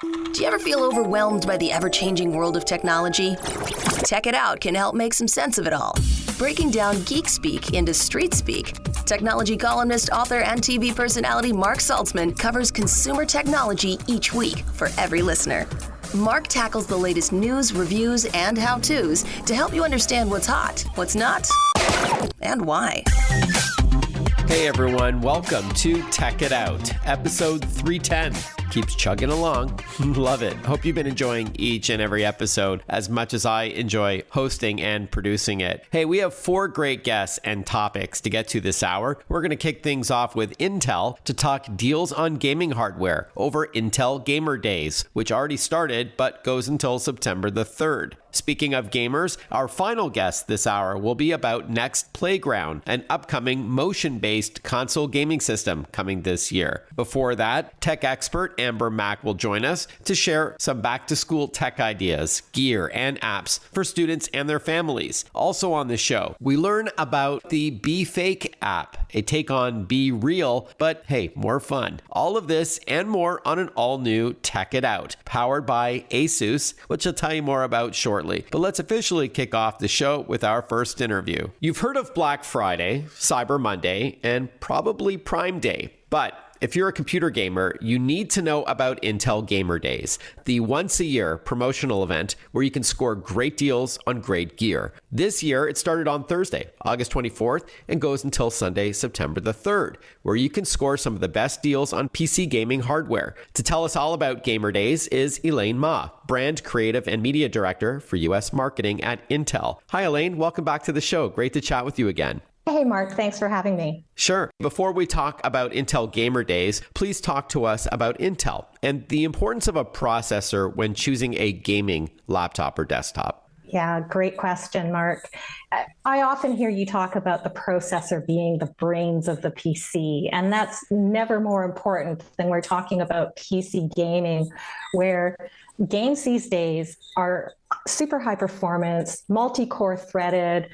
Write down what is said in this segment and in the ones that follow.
Do you ever feel overwhelmed by the ever-changing world of technology? Tech It Out can help make some sense of it all. Breaking down geek speak into street speak, technology columnist, author, and TV personality Mark Saltzman covers consumer technology each week for every listener. Mark tackles the latest news, reviews, and how-tos to help you understand what's hot, what's not, and why. Hey everyone, welcome to Tech It Out, episode 310. Keeps chugging along. Love it. Hope you've been enjoying each and every episode as much as I enjoy hosting and producing it. Hey, we have 4 great guests and topics to get to this hour. We're going to kick things off with Intel to talk deals on gaming hardware over Intel Gamer Days, which already started but goes until September the 3rd. Speaking of gamers, our final guest this hour will be about Nex Playground, an upcoming motion-based console gaming system coming this year. Before that, tech expert Amber Mack will join us to share some back-to-school tech ideas, gear, and apps for students and their families. Also on the show, we learn about the BeFake app, a take on BeReal, but hey, more fun. All of this and more on an all-new Tech It Out, powered by ASUS, which I'll tell you more about shortly. But let's officially kick off the show with our first interview. You've heard of Black Friday, Cyber Monday, and probably Prime Day, but if you're a computer gamer, you need to know about Intel Gamer Days, the once-a-year promotional event where you can score great deals on great gear. This year, it started on Thursday, August 24th, and goes until Sunday, September the 3rd, where you can score some of the best deals on PC gaming hardware. To tell us all about Gamer Days is Elaine Mah, Brand Creative and Media Director for U.S. Marketing at Intel. Hi, Elaine. Welcome back to the show. Great to chat with you again. Hey, Mark. Thanks for having me. Sure. Before we talk about Intel Gamer Days, please talk to us about Intel and the importance of a processor when choosing a gaming laptop or desktop. Yeah, great question, Mark. I often hear you talk about the processor being the brains of the PC, and that's never more important than we're talking about PC gaming, where games these days are super high performance, multi-core threaded,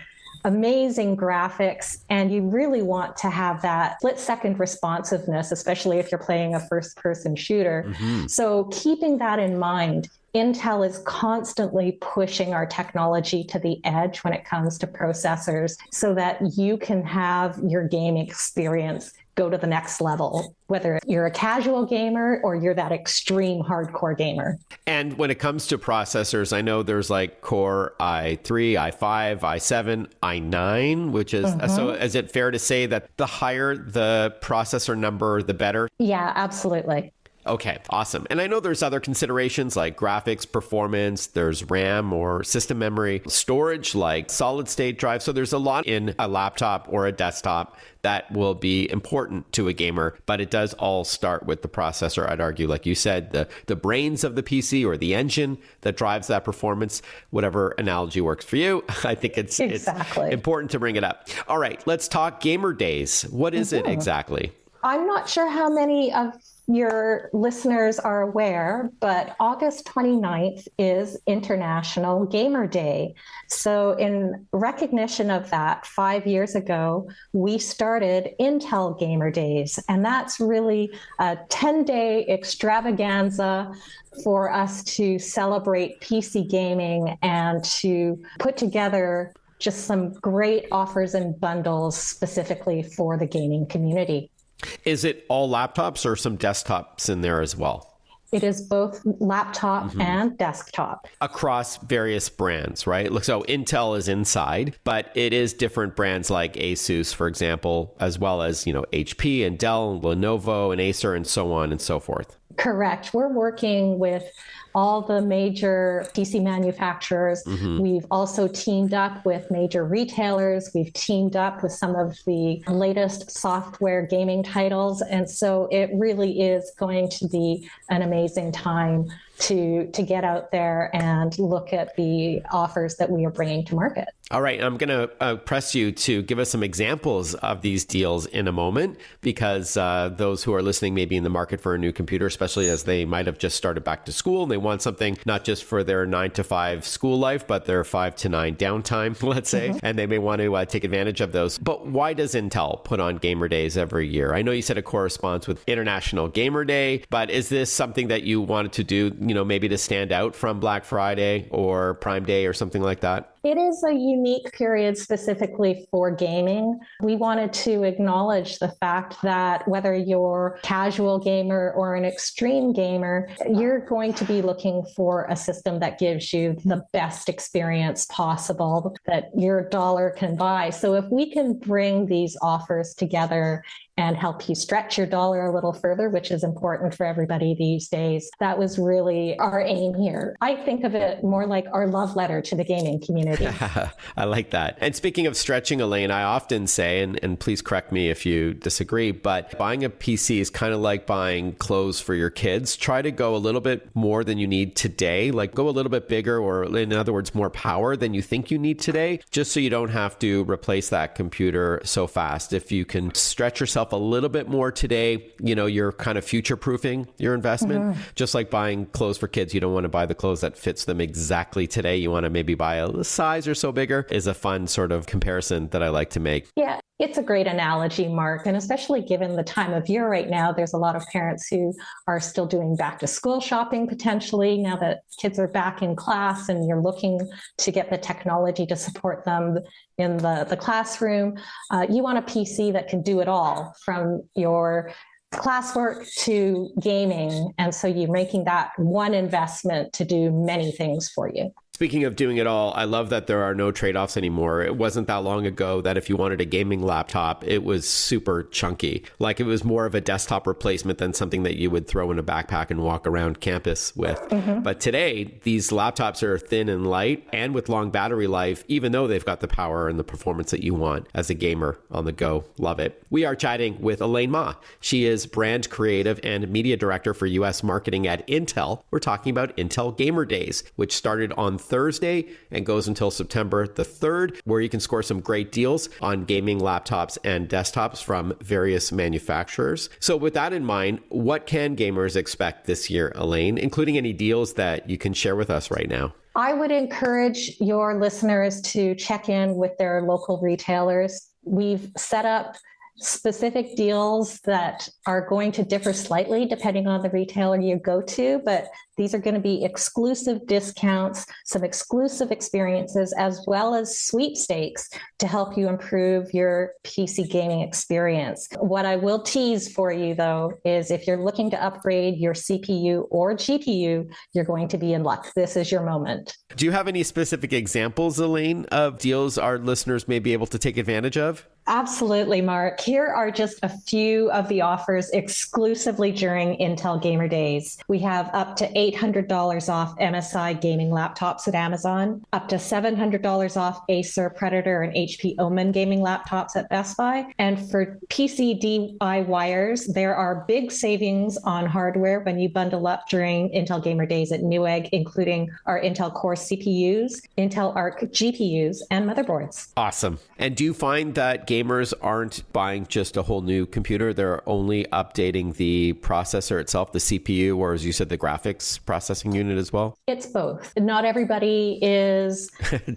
amazing graphics, and you really want to have that split-second responsiveness, especially if you're playing a first-person shooter. Mm-hmm. So keeping that in mind, Intel is constantly pushing our technology to the edge when it comes to processors so that you can have your game experience go to the next level, whether you're a casual gamer or you're that extreme hardcore gamer. And when it comes to processors, I know there's like Core i3, i5, i7, i9, which is, so is it fair to say that the higher the processor number, the better? Yeah, absolutely. Okay, awesome. And I know there's other considerations like graphics, performance, there's RAM or system memory, storage like solid state drive. So there's a lot in a laptop or a desktop that will be important to a gamer, but it does all start with the processor. I'd argue, like you said, the brains of the PC or the engine that drives that performance, whatever analogy works for you. I think it's important to bring it up. All right, let's talk Gamer Days. What is it exactly? I'm not sure how many of your listeners are aware, but August 29th is International Gamer Day. So in recognition of that, 5 years ago, we started Intel Gamer Days. And that's really a 10-day extravaganza for us to celebrate PC gaming and to put together just some great offers and bundles specifically for the gaming community. Is it all laptops or some desktops in there as well? It is both laptop and desktop. Across various brands, right? So Intel is inside, but it is different brands like ASUS, for example, as well as, HP and Dell and Lenovo and Acer and so on and so forth. Correct. We're working with all the major PC manufacturers. We've also teamed up with major retailers. We've teamed up with some of the latest software gaming titles. And so it really is going to be an amazing time to get out there and look at the offers that we are bringing to market. All right, I'm going to press you to give us some examples of these deals in a moment, because those who are listening may be in the market for a new computer, especially as they might have just started back to school and they want something not just for their 9 to 5 school life, but their 5 to 9 downtime, let's say, and they may want to take advantage of those. But why does Intel put on Gamer Days every year? I know you said it corresponds with International Gamer Day, but is this something that you wanted to do, maybe to stand out from Black Friday or Prime Day or something like that? It is a unique period specifically for gaming. We wanted to acknowledge the fact that whether you're a casual gamer or an extreme gamer, you're going to be looking for a system that gives you the best experience possible that your dollar can buy. So if we can bring these offers together and help you stretch your dollar a little further, which is important for everybody these days, that was really our aim here. I think of it more like our love letter to the gaming community. I like that. And speaking of stretching, Elaine, I often say, and please correct me if you disagree, but buying a PC is kind of like buying clothes for your kids. Try to go a little bit more than you need today, like go a little bit bigger, or in other words, more power than you think you need today, just so you don't have to replace that computer so fast. If you can stretch yourself a little bit more today, you're kind of future-proofing your investment. Just like buying clothes for kids, you don't want to buy the clothes that fits them exactly today. You want to maybe buy a size or so bigger, is a fun sort of comparison that I like to make. Yeah, it's a great analogy, Mark. And especially given the time of year right now, there's a lot of parents who are still doing back to school shopping potentially now that kids are back in class and you're looking to get the technology to support them in the classroom. You want a PC that can do it all, from your classwork to gaming. And so you're making that one investment to do many things for you. Speaking of doing it all, I love that there are no trade-offs anymore. It wasn't that long ago that if you wanted a gaming laptop, it was super chunky. Like it was more of a desktop replacement than something that you would throw in a backpack and walk around campus with. But today, these laptops are thin and light and with long battery life, even though they've got the power and the performance that you want as a gamer on the go. Love it. We are chatting with Elaine Mah. She is brand creative and media director for US marketing at Intel. We're talking about Intel Gamer Days, which started on Thursday and goes until September the 3rd, where you can score some great deals on gaming laptops and desktops from various manufacturers. So with that in mind, what can gamers expect this year, Elaine, including any deals that you can share with us right now? I would encourage your listeners to check in with their local retailers. We've set up specific deals that are going to differ slightly depending on the retailer you go to, but these are going to be exclusive discounts, some exclusive experiences, as well as sweepstakes to help you improve your PC gaming experience. What I will tease for you, though, is if you're looking to upgrade your CPU or GPU, you're going to be in luck. This is your moment. Do you have any specific examples, Elaine, of deals our listeners may be able to take advantage of? Absolutely, Mark. Here are just a few of the offers exclusively during Intel Gamer Days. We have up to $800 off MSI gaming laptops at Amazon, up to $700 off Acer Predator and HP Omen gaming laptops at Best Buy. And for PC DIYers, there are big savings on hardware when you bundle up during Intel Gamer Days at Newegg, including our Intel Core CPUs, Intel Arc GPUs, and motherboards. Awesome. And do you find that gamers aren't buying just a whole new computer? They're only updating the processor itself, the CPU, or as you said, the graphics processing unit as well? It's both. Not everybody is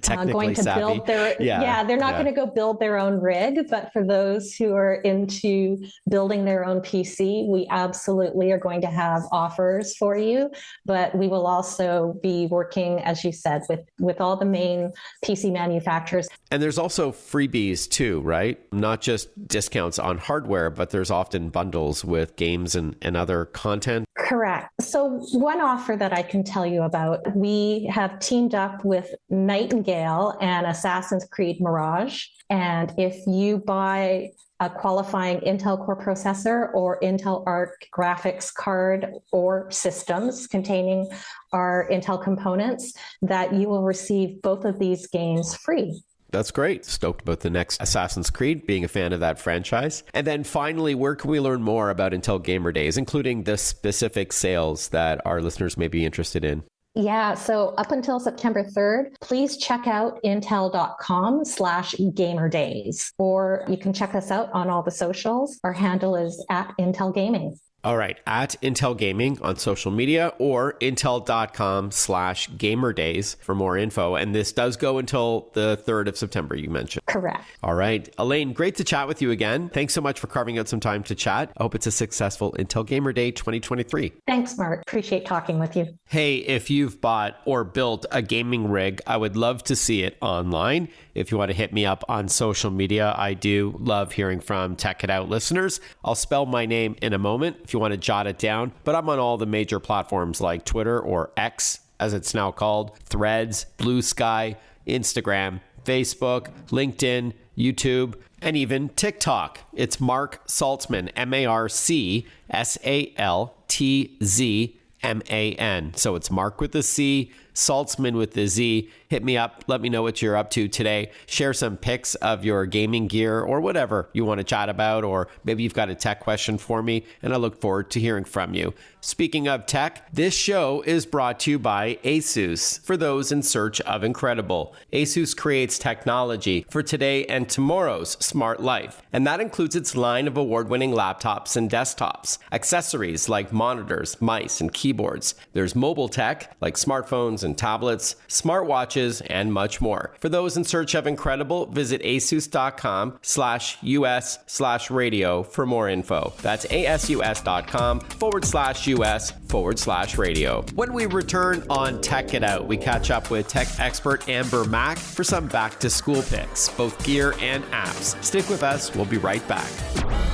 going to savvy. build their, they're not going to go build their own rig, but for those who are into building their own PC, we absolutely are going to have offers for you, but we will also be working, as you said, with all the main PC manufacturers. And there's also freebies too, right? Not just discounts on hardware, but there's often bundles with games and other content. Correct. So one offer that I can tell you about, we have teamed up with Nightingale and Assassin's Creed Mirage. And if you buy a qualifying Intel Core processor or Intel Arc graphics card or systems containing our Intel components, that you will receive both of these games free. That's great. Stoked about the next Assassin's Creed, being a fan of that franchise. And then finally, where can we learn more about Intel Gamer Days, including the specific sales that our listeners may be interested in? Yeah, so up until September 3rd, please check out intel.com/gamerdays, or you can check us out on all the socials. Our handle is @Intel Gaming. All right, at Intel Gaming on social media, or intel.com/gamerdays for more info. And this does go until the 3rd of September, you mentioned. Correct. All right. Elaine, great to chat with you again. Thanks so much for carving out some time to chat. I hope it's a successful Intel Gamer Day 2023. Thanks, Mark. Appreciate talking with you. Hey, if you've bought or built a gaming rig, I would love to see it online. If you want to hit me up on social media, I do love hearing from Tech It Out listeners. I'll spell my name in a moment if you want to jot it down, but I'm on all the major platforms like Twitter, or X as it's now called, Threads, Blue Sky, Instagram, Facebook, LinkedIn, YouTube, and even TikTok. It's Mark Saltzman, MarkSaltzman. So it's Mark with a C, Saltzman with the Z. Hit me up. Let me know what you're up to today. Share some pics of your gaming gear or whatever you want to chat about, or maybe you've got a tech question for me, and I look forward to hearing from you. Speaking of tech, this show is brought to you by ASUS, for those in search of incredible. ASUS creates technology for today and tomorrow's smart life, and that includes its line of award-winning laptops and desktops, accessories like monitors, mice, and keyboards. There's mobile tech like smartphones and tablets, smartwatches, and much more. For those in search of incredible, visit asus.com/US/radio for more info. That's asus.com/US/radio. When we return on Tech It Out, we catch up with tech expert Amber Mack for some back to school picks, both gear and apps. Stick with us. We'll be right back.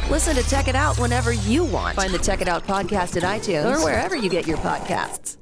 Listen to Tech It Out whenever you want. Find the Tech It Out podcast at iTunes or wherever you get your podcasts.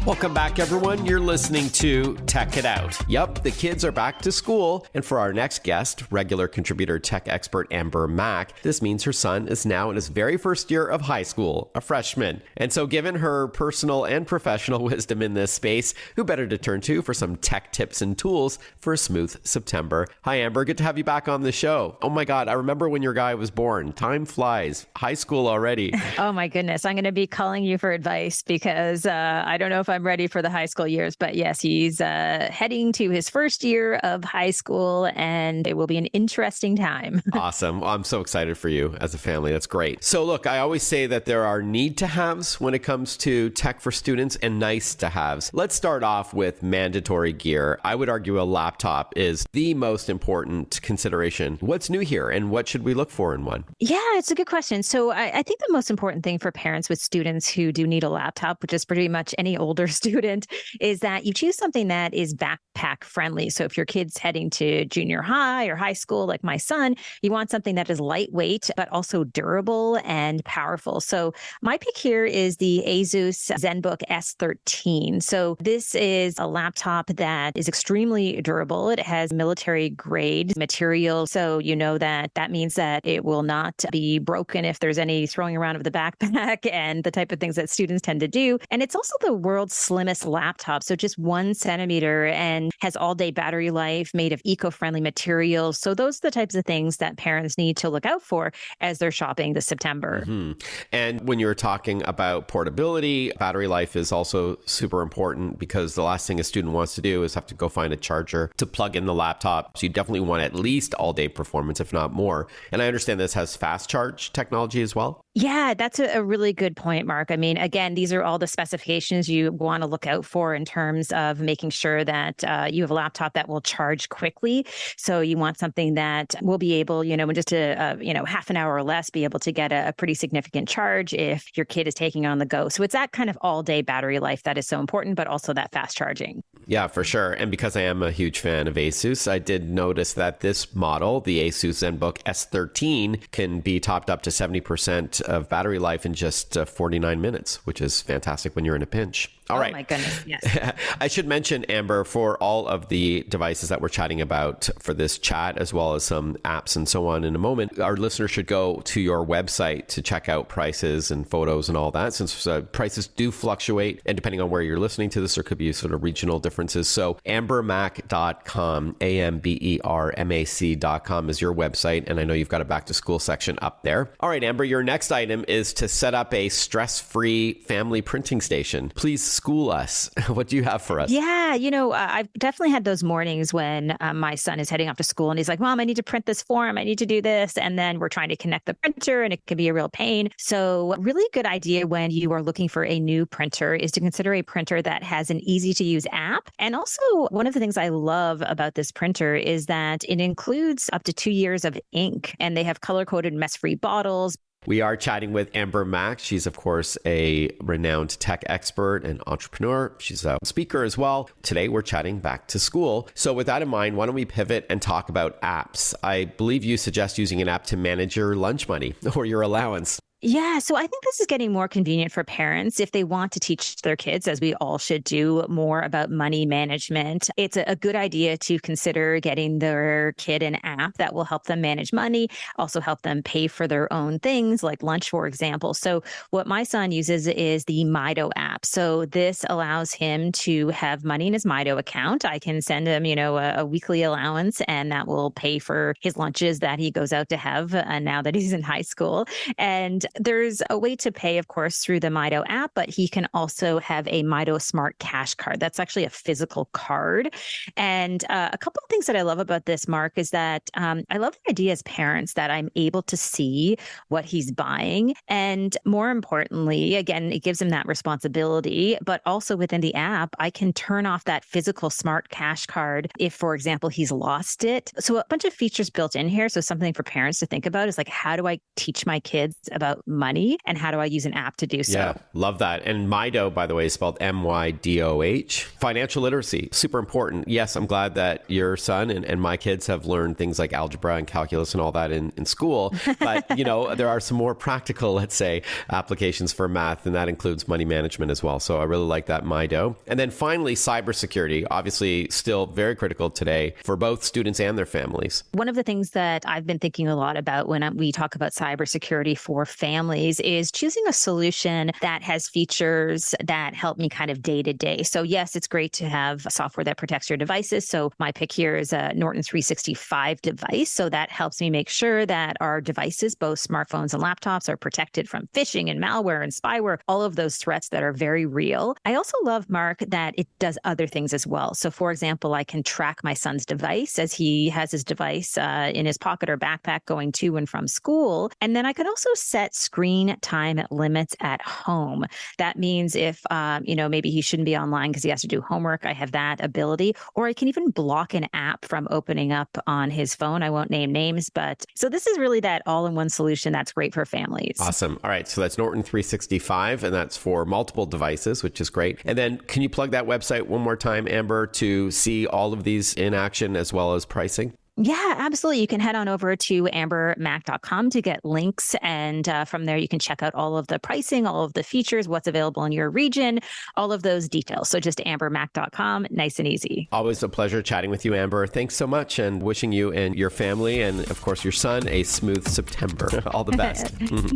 Welcome back, everyone. You're listening to Tech It Out. Yup, the kids are back to school. And for our next guest, regular contributor tech expert Amber Mack, this means her son is now in his very first year of high school, a freshman. And so given her personal and professional wisdom in this space, who better to turn to for some tech tips and tools for a smooth September? Hi, Amber. Good to have you back on the show. Oh my God, I remember when your guy was born. Time flies. High school already. Oh my goodness. I'm going to be calling you for advice because I don't know if I'm ready for the high school years, but yes, he's heading to his first year of high school, and it will be an interesting time. Awesome. I'm so excited for you as a family. That's great. So look, I always say that there are need to haves when it comes to tech for students and nice to haves. Let's start off with mandatory gear. I would argue a laptop is the most important consideration. What's new here, and what should we look for in one? Yeah, it's a good question. So I think the most important thing for parents with students who do need a laptop, which is pretty much any older student, is that you choose something that is backpack friendly. So if your kid's heading to junior high or high school, like my son, you want something that is lightweight, but also durable and powerful. So my pick here is the ASUS ZenBook S13. So this is a laptop that is extremely durable. It has military grade material. So you know that means that it will not be broken if there's any throwing around of the backpack and the type of things that students tend to do. And it's also the world's slimmest laptop. So just 1 centimeter, and has all-day battery life, made of eco-friendly materials. So those are the types of things that parents need to look out for as they're shopping this September. Mm-hmm. And when you're talking about portability, battery life is also super important, because the last thing a student wants to do is have to go find a charger to plug in the laptop. So you definitely want at least all-day performance, if not more. And I understand this has fast charge technology as well. Yeah, that's a really good point, Mark. I mean, again, these are all the specifications you want to look out for in terms of making sure that you have a laptop that will charge quickly. So you want something that will be able, in just half an hour or less, be able to get a pretty significant charge if your kid is taking on the go. So it's that kind of all-day battery life that is so important, but also that fast charging. Yeah, for sure. And because I am a huge fan of ASUS, I did notice that this model, the ASUS ZenBook S13, can be topped up to 70% of battery life in just 49 minutes, which is fantastic when you're in a pinch. All right. Oh my goodness, yes. I should mention, Amber, for all of the devices that we're chatting about for this chat, as well as some apps and so on in a moment, our listeners should go to your website to check out prices and photos and all that, since prices do fluctuate. And depending on where you're listening to this, there could be sort of regional differences. So ambermac.com, AMBERMAC.com is your website. And I know you've got a back to school section up there. All right, Amber, your next item is to set up a stress-free family printing station. Please school us. What do you have for us? Yeah, I've definitely had those mornings when my son is heading off to school and he's like, Mom, I need to print this form. I need to do this. And then we're trying to connect the printer and it can be a real pain. So really good idea when you are looking for a new printer is to consider a printer that has an easy to use app. And also one of the things I love about this printer is that it includes up to 2 years of ink, and they have color-coded mess-free bottles. We are chatting with Amber Mah. She's, of course, a renowned tech expert and entrepreneur. She's a speaker as well. Today, we're chatting back to school. So with that in mind, why don't we pivot and talk about apps? I believe you suggest using an app to manage your lunch money or your allowance. Yeah, so I think this is getting more convenient for parents if they want to teach their kids, as we all should do, more about money management. It's a good idea to consider getting their kid an app that will help them manage money, also help them pay for their own things like lunch, for example. So what my son uses is the Mido app. So this allows him to have money in his Mido account. I can send him, a weekly allowance, and that will pay for his lunches that he goes out to have now that he's in high school. And there's a way to pay, of course, through the Mido app, but he can also have a Mido Smart Cash card. That's actually a physical card. And a couple of things that I love about this, Mark, is that I love the idea as parents that I'm able to see what he's buying. And more importantly, again, it gives him that responsibility, but also within the app, I can turn off that physical Smart Cash card if, for example, he's lost it. So a bunch of features built in here. So something for parents to think about is like, how do I teach my kids about money and how do I use an app to do so? Yeah, love that. And Mido, by the way, is spelled MYDOH. Financial literacy, super important. Yes, I'm glad that your son and my kids have learned things like algebra and calculus and all that in school. But, there are some more practical, let's say, applications for math, and that includes money management as well. So I really like that Mido. And then finally, cybersecurity, obviously still very critical today for both students and their families. One of the things that I've been thinking a lot about when we talk about cybersecurity for families is choosing a solution that has features that help me kind of day to day. So yes, it's great to have software that protects your devices. So my pick here is a Norton 365 device. So that helps me make sure that our devices, both smartphones and laptops, are protected from phishing and malware and spyware, all of those threats that are very real. I also love, Mark, that it does other things as well. So for example, I can track my son's device as he has his device in his pocket or backpack going to and from school. And then I can also set screen time limits at home. That means if, maybe he shouldn't be online because he has to do homework, I have that ability. Or I can even block an app from opening up on his phone. I won't name names, but so this is really that all-in-one solution that's great for families. Awesome. All right. So that's Norton 365, and that's for multiple devices, which is great. And then can you plug that website one more time, Amber, to see all of these in action as well as pricing? Yeah, absolutely. You can head on over to ambermac.com to get links. And from there, you can check out all of the pricing, all of the features, what's available in your region, all of those details. So just ambermac.com, nice and easy. Always a pleasure chatting with you, Amber. Thanks so much, and wishing you and your family and, of course, your son a smooth September. All the best.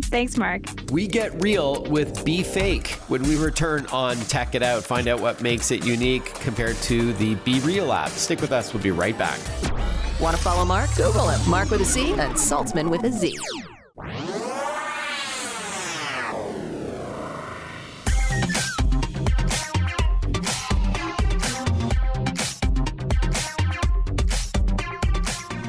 Thanks, Mark. We get real with BeFake. When we return on Tech It Out, find out what makes it unique compared to the BeReal app. Stick with us. We'll be right back. Want to follow Mark? Google him. Mark with a C and Saltzman with a Z.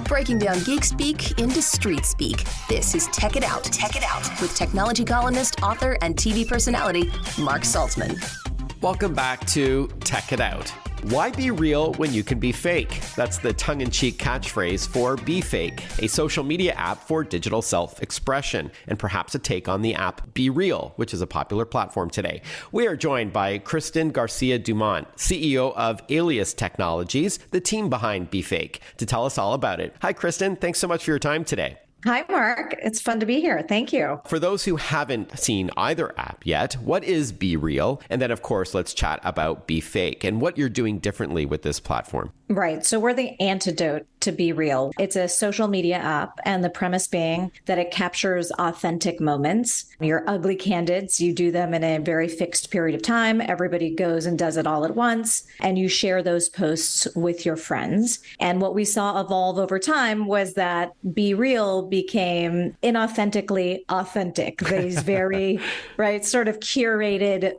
Breaking down geek speak into street speak. This is Tech It Out. Tech It Out with technology columnist, author, and TV personality Mark Saltzman. Welcome back to Tech It Out. Why be real when you can be fake? That's the tongue-in-cheek catchphrase for BeFake, a social media app for digital self-expression, and perhaps a take on the app BeReal, which is a popular platform today. We are joined by Kristen Garcia Dumont, CEO of Alias Technologies, the team behind BeFake, to tell us all about it. Hi, Kristen. Thanks so much for your time today. Hi, Mark. It's fun to be here. Thank you. For those who haven't seen either app yet, what is BeReal? And then, of course, let's chat about BeFake and what you're doing differently with this platform. Right. So we're the antidote to BeReal. It's a social media app, and the premise being that it captures authentic moments. Your ugly candids, you do them in a very fixed period of time. Everybody goes and does it all at once, and you share those posts with your friends. And what we saw evolve over time was that BeReal became inauthentically authentic. These very, right, sort of curated,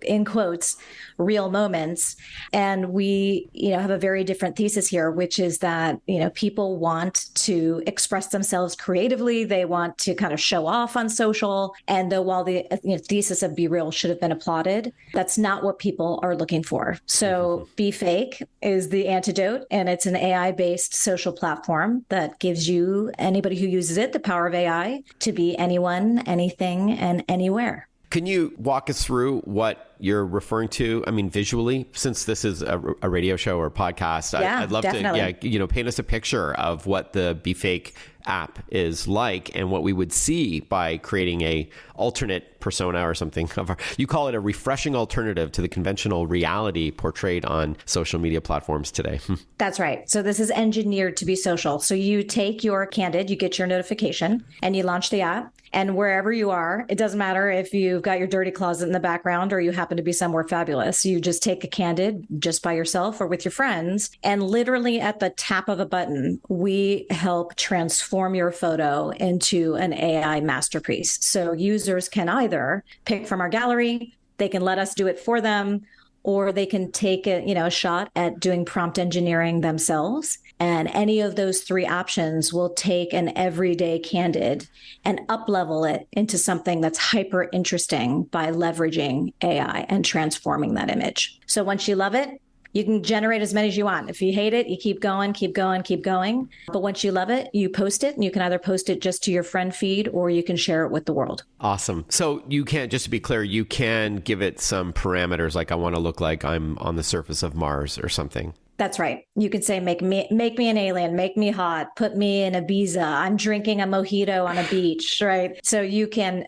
in quotes, real moments. And we, have a very different thesis here, which is that, people want to express themselves creatively. They want to kind of show off on social. And though while the thesis of BeReal should have been applauded, that's not what people are looking for. So BeFake is the antidote, and it's an AI-based social platform that gives you, anybody who uses it, the power of AI to be anyone, anything, and anywhere. Can you walk us through what you're referring to? I mean, visually, since this is a radio show or podcast, Yeah, I'd love definitely. to, paint us a picture of what the BeFake app is like and what we would see by creating a alternate persona or something. You call it a refreshing alternative to the conventional reality portrayed on social media platforms today. That's right. So this is engineered to be social. So you take your candid, you get your notification, and you launch the app. And wherever you are, it doesn't matter if you've got your dirty closet in the background or you happen to be somewhere fabulous. You just take a candid just by yourself or with your friends. And literally at the tap of a button, we help transform your photo into an AI masterpiece. So users can either pick from our gallery, they can let us do it for them, or they can take a shot at doing prompt engineering themselves. And any of those three options will take an everyday candid and up-level it into something that's hyper interesting by leveraging AI and transforming that image. So once you love it, you can generate as many as you want. If you hate it, you keep going, keep going, keep going. But once you love it, you post it, and you can either post it just to your friend feed or you can share it with the world. Awesome. So you can, just to be clear, you can give it some parameters, like I want to look like I'm on the surface of Mars or something. That's right. You could say, make me an alien, make me hot, put me in Ibiza. I'm drinking a mojito on a beach, right? So you can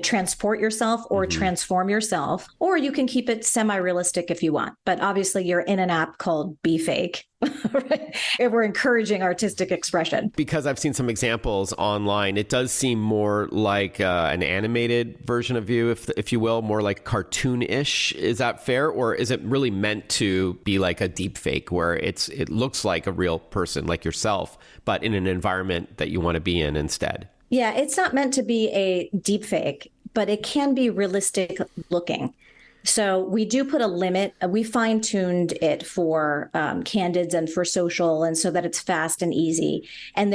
transport yourself or transform yourself, or you can keep it semi-realistic if you want. But obviously you're in an app called BeFake. Right? If we're encouraging artistic expression. Because I've seen some examples online, it does seem more like an animated version of you, if you will, more like cartoon-ish. Is that fair? Or is it really meant to be like a deep fake where it looks like a real person like yourself, but in an environment that you want to be in instead? Yeah, it's not meant to be a deep fake, but it can be realistic looking. So we do put a limit. We fine-tuned it for candids and for social, and so that it's fast and easy. And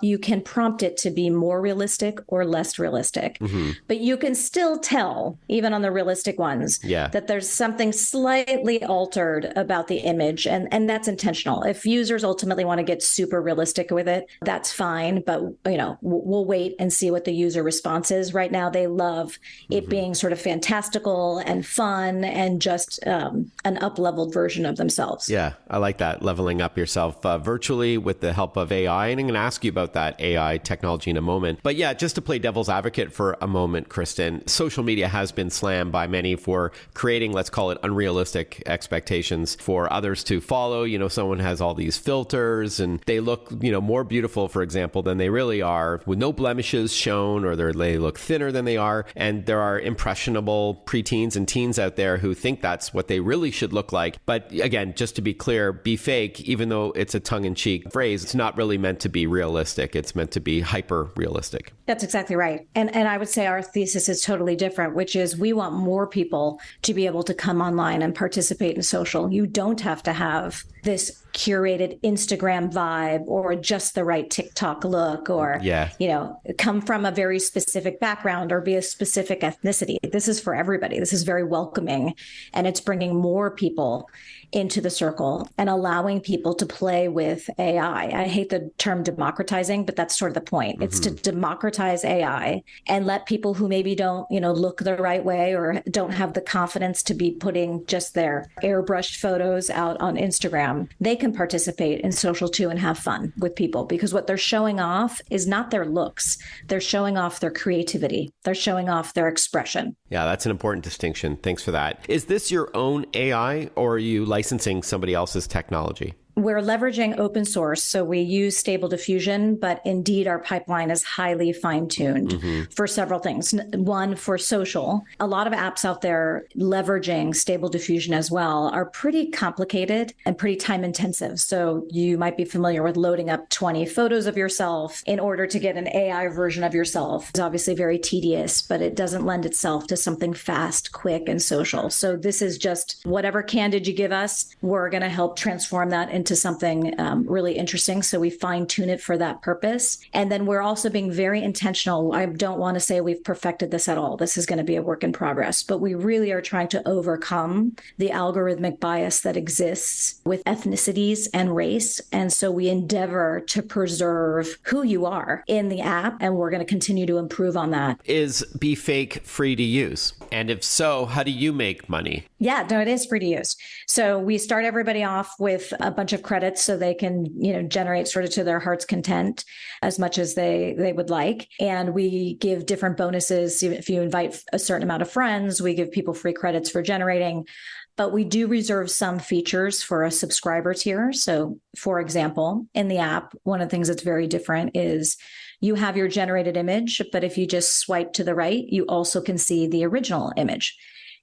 you can prompt it to be more realistic or less realistic. But you can still tell, even on the realistic ones, that there's something slightly altered about the image, and that's intentional. If users ultimately want to get super realistic with it, that's fine. But we'll wait and see what the user response is. Right now, they love it being sort of fantastical and fun and just an up-leveled version of themselves. Yeah, I like that, leveling up yourself virtually with the help of AI. And I'm going to ask you about that AI technology in a moment. But yeah, just to play devil's advocate for a moment, Kristen, social media has been slammed by many for creating, let's call it, unrealistic expectations for others to follow. Someone has all these filters and they look, more beautiful, for example, than they really are, with no blemishes shown, or they look thinner than they are. And there are impressionable preteens and teens out there who think that's what they really should look like. But again, just to be clear, BeFake, even though it's a tongue-in-cheek phrase, it's not really meant to be realistic. It's meant to be hyper-realistic. That's exactly right. And I would say our thesis is totally different, which is we want more people to be able to come online and participate in social. You don't have to have this curated Instagram vibe or just the right TikTok look or, come from a very specific background or be a specific ethnicity. This is for everybody. This is very welcoming, and it's bringing more people into the circle and allowing people to play with AI. I hate the term democratizing, but that's sort of the point. It's to democratize AI and let people who maybe don't, look the right way or don't have the confidence to be putting just their airbrushed photos out on Instagram, they can participate in social too and have fun with people, because what they're showing off is not their looks. They're showing off their creativity. They're showing off their expression. Yeah, that's an important distinction. Thanks for that. Is this your own AI, or are you licensing somebody else's technology? We're leveraging open source, so we use Stable Diffusion, but indeed our pipeline is highly fine-tuned for several things. One, for social. A lot of apps out there leveraging Stable Diffusion as well are pretty complicated and pretty time-intensive. So you might be familiar with loading up 20 photos of yourself in order to get an AI version of yourself. It's obviously very tedious, but it doesn't lend itself to something fast, quick, and social. So this is just whatever candid you give us, we're going to help transform that into something really interesting. So we fine tune it for that purpose. And then we're also being very intentional. I don't want to say we've perfected this at all. This is going to be a work in progress, but we really are trying to overcome the algorithmic bias that exists with ethnicities and race. And so we endeavor to preserve who you are in the app, and we're going to continue to improve on that. Is BeFake free to use? And if so, how do you make money? Yeah, no, it is free to use. So we start everybody off with a bunch of credits so they can, generate sort of to their heart's content as much as they would like. And we give different bonuses. If you invite a certain amount of friends, we give people free credits for generating. But we do reserve some features for a subscriber tier. So, for example, in the app, one of the things that's very different is you have your generated image, but if you just swipe to the right, you also can see the original image.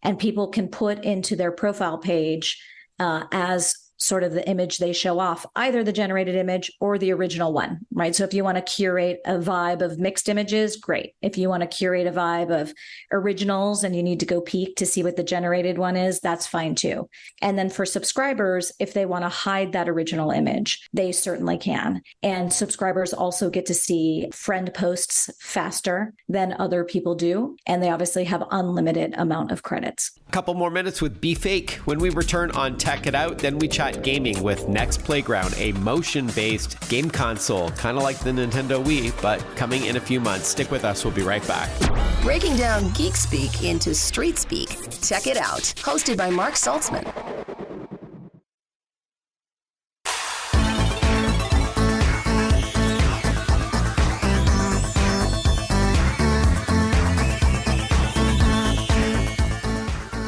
And people can put into their profile page as sort of the image they show off, either the generated image or the original one, right? So if you want to curate a vibe of mixed images, great. If you want to curate a vibe of originals and you need to go peek to see what the generated one is, that's fine too. And then for subscribers, if they want to hide that original image, they certainly can. And subscribers also get to see friend posts faster than other people do. And they obviously have unlimited amount of credits. A couple more minutes with BeFake. When we return on Tech It Out, then we chat gaming with Nex Playground, a motion-based game console, kind of like the Nintendo Wii, but coming in a few months. Stick with us. We'll be right back. Breaking down geek speak into street speak. Tech It Out, hosted by Mark Saltzman.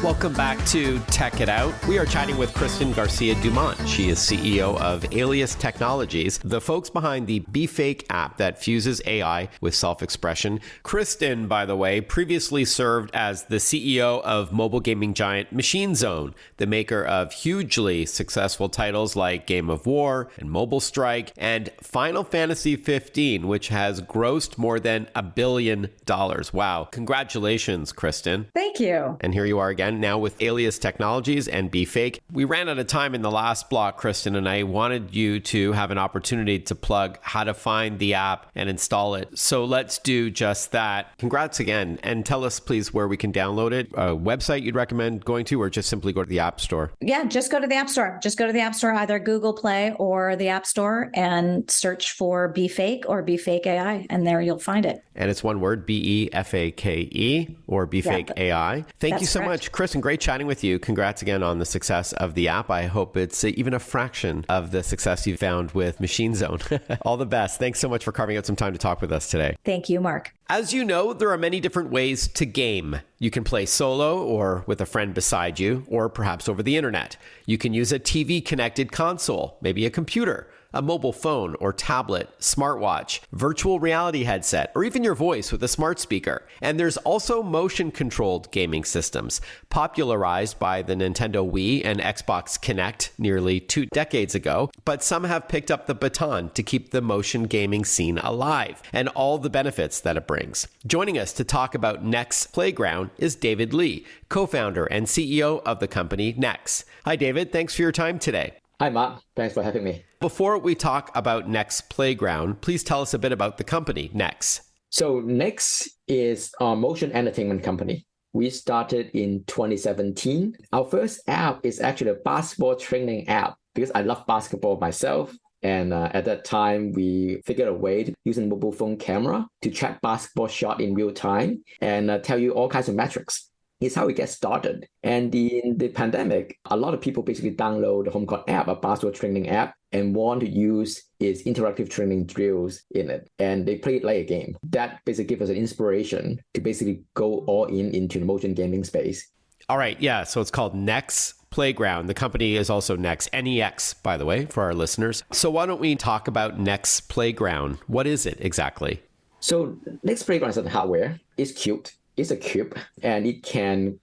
Welcome back to Tech It Out. We are chatting with Kristen Garcia Dumont. She is CEO of Alias Technologies, the folks behind the BeFake app that fuses AI with self-expression. Kristen, by the way, previously served as the CEO of mobile gaming giant Machine Zone, the maker of hugely successful titles like Game of War and Mobile Strike and Final Fantasy 15, which has grossed more than $1 billion. Wow. Congratulations, Kristen. Thank you. And here you are again, now with Alias Technologies and BeFake. We ran out of time in the last block, Kristen, and I wanted you to have an opportunity to plug how to find the app and install it. So let's do just that. Congrats again. And tell us, please, where we can download it, a website you'd recommend going to, or just simply go to the App Store. Yeah, just go to the App Store. Just go to the App Store, either Google Play or the App Store, and search for BeFake or BeFake AI, and there you'll find it. And it's one word, BeFake or BeFake AI. Thank you so much, Kristen. Great chatting with you. Congrats again on the success of the app. I hope it's even a fraction of the success you found with Machine Zone. All the best. Thanks so much for carving out some time to talk with us today. Thank you, Mark. As you know, there are many different ways to game. You can play solo or with a friend beside you, or perhaps over the internet. You can use a TV-connected console, maybe a computer, a mobile phone or tablet, smartwatch, virtual reality headset, or even your voice with a smart speaker. And there's also motion-controlled gaming systems, popularized by the Nintendo Wii and Xbox Kinect nearly 2 decades ago, but some have picked up the baton to keep the motion gaming scene alive and all the benefits that it brings. Joining us to talk about Nex Playground is David Lee, co-founder and CEO of the company Nex. Hi, David. Thanks for your time today. Hi, Mark. Thanks for having me. Before we talk about Nex Playground, please tell us a bit about the company, Nex. So Nex is a motion entertainment company. We started in 2017. Our first app is actually a basketball training app because I love basketball myself. And at that time, we figured a way to use a mobile phone camera to track basketball shot in real time and tell you all kinds of metrics. It's how it gets started. And in the pandemic, a lot of people basically download the home court app, a basketball training app, and want to use its interactive training drills in it. And they play it like a game. That basically gives us an inspiration to basically go all into the motion gaming space. All right. Yeah. So it's called Nex Playground. The company is also Nex, Nex, by the way, for our listeners. So why don't we talk about Nex Playground? What is it exactly? So Nex Playground is a hardware. It's cute. It's a cube, and it can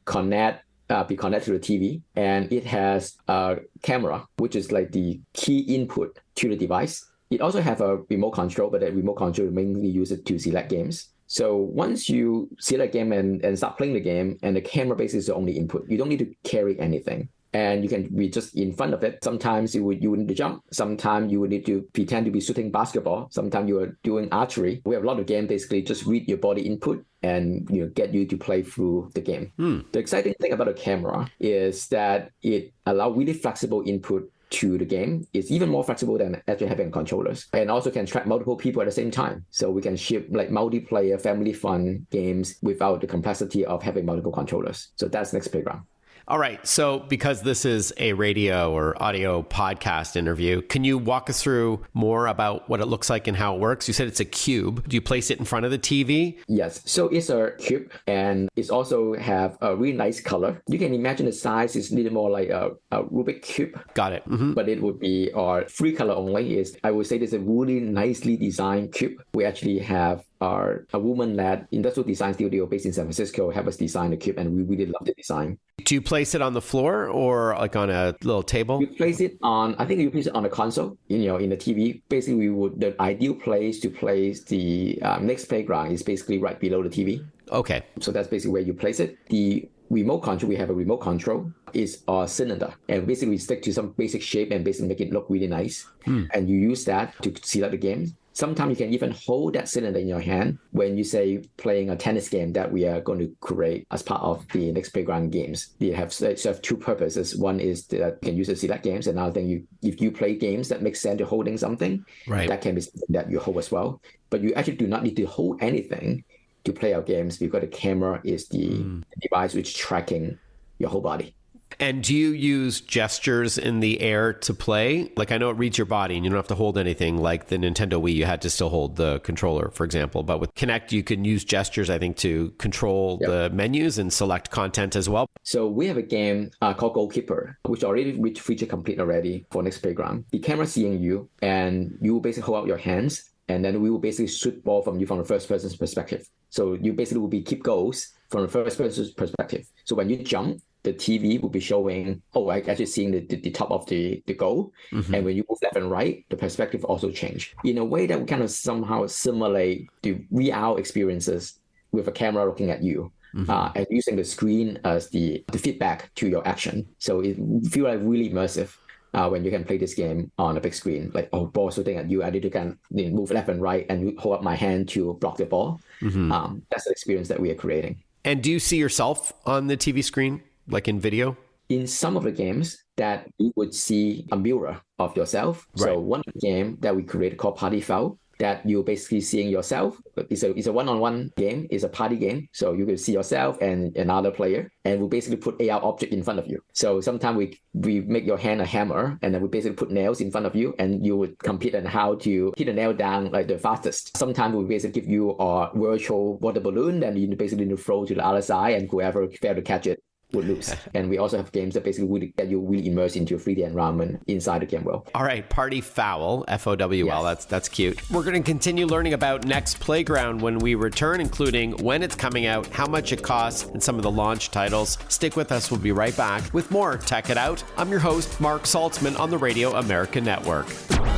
be connected to the TV, and it has a camera, which is like the key input to the device. It also have a remote control, but that remote control mainly use it to select games. So once you select a game and start playing the game, and the camera basically is the only input, you don't need to carry anything. And you can be just in front of it. Sometimes you would need to jump. Sometimes you would need to pretend to be shooting basketball. Sometimes you are doing archery. We have a lot of games basically just read your body input and get you to play through the game. The exciting thing about a camera is that it allows really flexible input to the game. It's even more flexible than actually having controllers, and also can track multiple people at the same time. So we can ship like multiplayer, family fun games without the complexity of having multiple controllers. So that's Nex Playground. All right. So because this is a radio or audio podcast interview, can you walk us through more about what it looks like and how it works? You said it's a cube. Do you place it in front of the TV? Yes. So it's a cube, and it also have a really nice color. You can imagine the size is a little more like a Rubik cube. Got it. Mm-hmm. But it would be three color only. I would say this is a really nicely designed cube. We actually have a woman-led industrial design studio based in San Francisco help us design the cube, and we really love the design. Do you place it on the floor or like on a little table? You place it on a console, in the TV. Basically, the ideal place to place the Nex Playground is basically right below the TV. Okay. So that's basically where you place it. The remote control, we have a remote control, is a cylinder. And basically we stick to some basic shape and basically make it look really nice. And you use that to select the game. Sometimes you can even hold that cylinder in your hand when you say playing a tennis game that we are going to create as part of the Nex Playground games. They serve two purposes. One is that you can use it to select games. Another thing, if you play games that make sense to holding something, right, that can be something that you hold as well. But you actually do not need to hold anything to play our games because the camera is the device which is tracking your whole body. And do you use gestures in the air to play? Like I know it reads your body and you don't have to hold anything like the Nintendo Wii. You had to still hold the controller, for example. But with Kinect, you can use gestures, I think, to control the menus and select content as well. So we have a game called Goalkeeper, which already reached feature complete already for Nex Playground. The camera seeing you, and you will basically hold out your hands, and then we will basically shoot ball from you from the first person's perspective. So you basically will keep goals from the first person's perspective. So when you jump, the TV will be showing, actually seeing the top of the goal. And when you move left and right, the perspective also change. In a way that we kind of somehow simulate the real experiences with a camera looking at you. And using the screen as the feedback to your action. So it feels like really immersive. When you can play this game on a big screen, like, ball shooting at you, I need to kind of move left and right and hold up my hand to block the ball. That's the experience that we are creating. And do you see yourself on the TV screen, like in video? In some of the games that you would see a mirror of yourself. Right. So one game that we created called Party Foul, that you're basically seeing yourself. It's a one-on-one game. It's a party game. So you can see yourself and another player, and we basically put AR object in front of you. So sometimes we make your hand a hammer, and then we basically put nails in front of you, and you would compete on how to hit a nail down like the fastest. Sometimes we basically give you a virtual water balloon, and you basically need to throw to the other side, and whoever fails to catch it would lose. And we also have games that basically would get you really immersed into a 3D environment inside the game world. All right, Party Foul, Fowl. Yes. That's cute. We're going to continue learning about Nex Playground when we return, including when it's coming out, how much it costs, and some of the launch titles. Stick with us. We'll be right back with more Tech It Out. I'm your host, Mark Saltzman on the Radio America Network.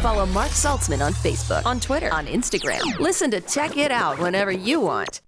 Follow Mark Saltzman on Facebook, on Twitter, on Instagram. Listen to Tech It Out whenever you want.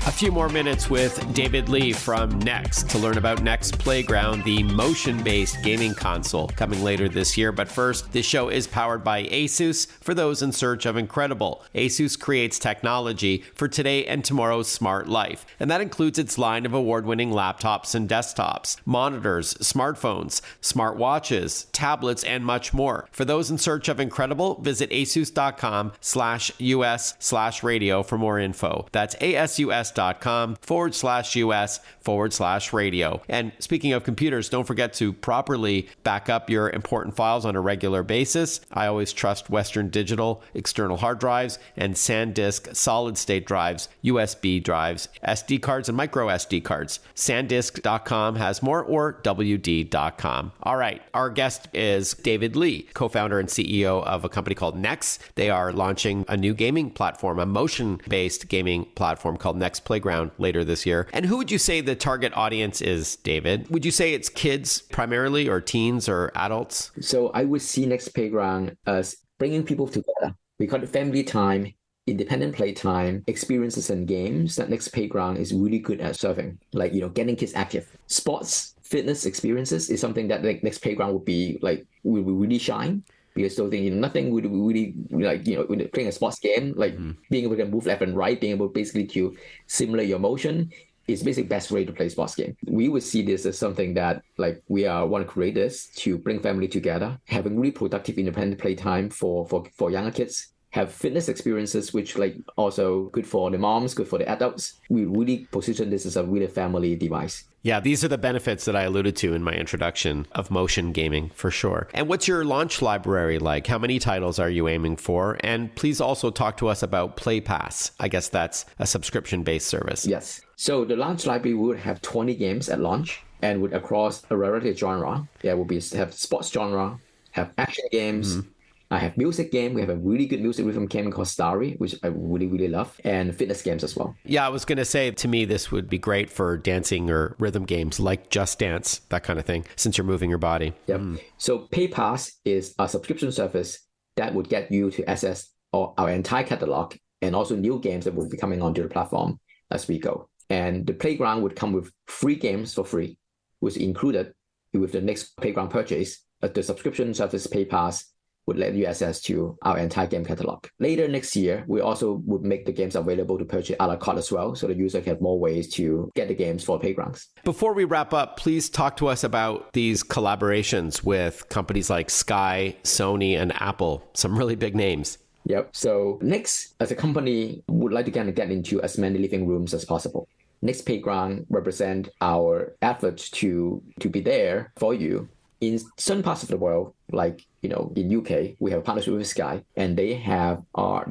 A few more minutes with David Lee from Nex to learn about Nex Playground, the motion-based gaming console coming later this year. But first, this show is powered by ASUS for those in search of incredible. ASUS creates technology for today and tomorrow's smart life, and that includes its line of award-winning laptops and desktops, monitors, smartphones, smartwatches, tablets, and much more. For those in search of incredible, visit asus.com/US/radio for more info. That's asus.com/US/radio. And speaking of computers, don't forget to properly back up your important files on a regular basis. I always trust Western Digital external hard drives and SanDisk solid-state drives, USB drives, SD cards, and micro SD cards. SanDisk.com has more, or WD.com. All right, our guest is David Lee, co-founder and CEO of a company called Nex. They are launching a new gaming platform, a motion-based gaming platform called Nex Playground later this year. And who would you say the target audience is, David? Would you say it's kids primarily, or teens, or adults? So I would see Nex Playground as bringing people together. We call it family time, independent playtime, experiences and games that Nex Playground is really good at serving, like, getting kids active. Sports, fitness experiences is something that Nex Playground would really shine. Because so nothing would really, when playing a sports game, being able to move left and right, being able basically to simulate your motion is basically the best way to play a sports game. We would see this as something that we want to create this to bring family together, having really productive independent playtime for younger kids, have fitness experiences, which also good for the moms, good for the adults. We really position this as a really family device. Yeah, these are the benefits that I alluded to in my introduction of motion gaming, for sure. And what's your launch library like? How many titles are you aiming for? And please also talk to us about Play Pass. I guess that's a subscription-based service. Yes. So the launch library would have 20 games at launch and would across a variety of genre. Yeah, have sports genre, have action games, I have music game. We have a really good music rhythm game called Starry, which I really, really love, and fitness games as well. Yeah, I was going to say, to me, this would be great for dancing or rhythm games like Just Dance, that kind of thing, since you're moving your body. Yep. So Pay Pass is a subscription service that would get you to access our entire catalog and also new games that will be coming onto the platform as we go. And the Playground would come with free games for free, which included with the Nex Playground purchase. The subscription service Pay Pass would let you access to our entire game catalog. Later next year, we also would make the games available to purchase a la carte as well, so the user can have more ways to get the games for Playgrounds. Before we wrap up, please talk to us about these collaborations with companies like Sky, Sony, and Apple, some really big names. Yep. So Nex, as a company, would like to kind of get into as many living rooms as possible. Nex Playground represent our efforts to be there for you. In certain parts of the world, like in UK, we have a partnership with Sky, and they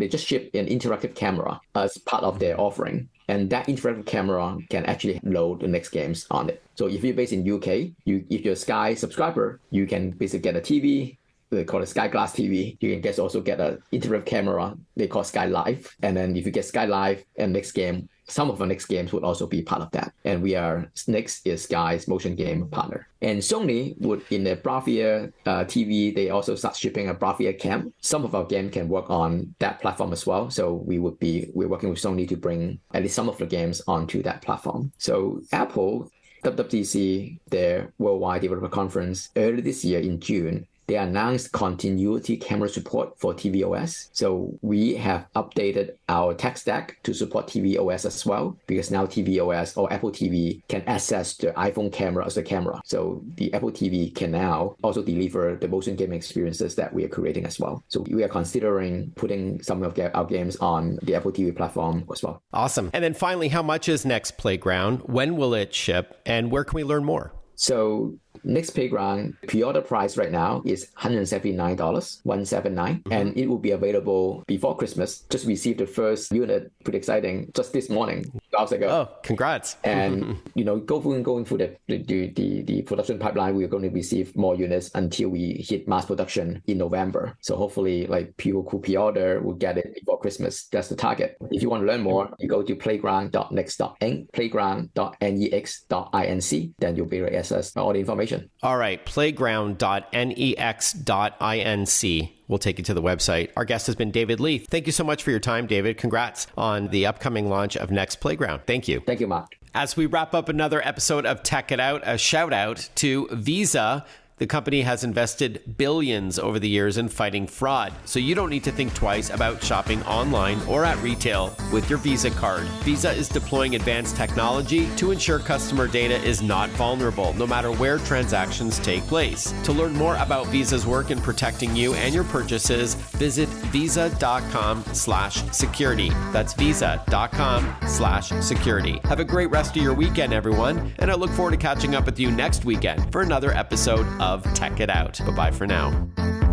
just shipped an interactive camera as part of their offering, and that interactive camera can actually load the Nex games on it. So if you're based in UK, if you're a Sky subscriber, you can basically get a TV. They call it Sky Glass TV. You can also get an interactive camera they call Sky Live, and then if you get Sky Live and Nex game, some of our Nex games would also be part of that. And Nex is Sky's motion game partner. And Sony would, in the Bravia TV, they also start shipping a Bravia Cam. Some of our game can work on that platform as well. So we're working with Sony to bring at least some of the games onto that platform. So Apple, WWDC, their Worldwide Developer Conference, early this year in June, they announced continuity camera support for tvOS. So we have updated our tech stack to support tvOS as well, because now tvOS or Apple TV can access the iPhone camera as a camera. So the Apple TV can now also deliver the motion gaming experiences that we are creating as well. So we are considering putting some of our games on the Apple TV platform as well. Awesome. And then finally, how much is Nex Playground? When will it ship? And where can we learn more? So Nex Playground pre-order price right now is $179, $179, and it will be available before Christmas. Just received the first unit, pretty exciting, just this morning, 2 hours ago. Oh, congrats. And, going through the production pipeline, we're going to receive more units until we hit mass production in November. So hopefully, people who pre-order will get it before Christmas. That's the target. If you want to learn more, you go to playground.nex.inc, playground.nex.inc, then you'll be able to access all the information information. All right, playground.nex.inc. We'll take you to the website. Our guest has been David Lee. Thank you so much for your time, David. Congrats on the upcoming launch of Nex Playground. Thank you. Thank you, Mark. As we wrap up another episode of Tech It Out, a shout out to Visa. The company has invested billions over the years in fighting fraud, so you don't need to think twice about shopping online or at retail with your Visa card. Visa is deploying advanced technology to ensure customer data is not vulnerable, no matter where transactions take place. To learn more about Visa's work in protecting you and your purchases, visit visa.com/security. That's visa.com/security. Have a great rest of your weekend, everyone, and I look forward to catching up with you next weekend for another episode of Tech It Out. Bye-bye for now.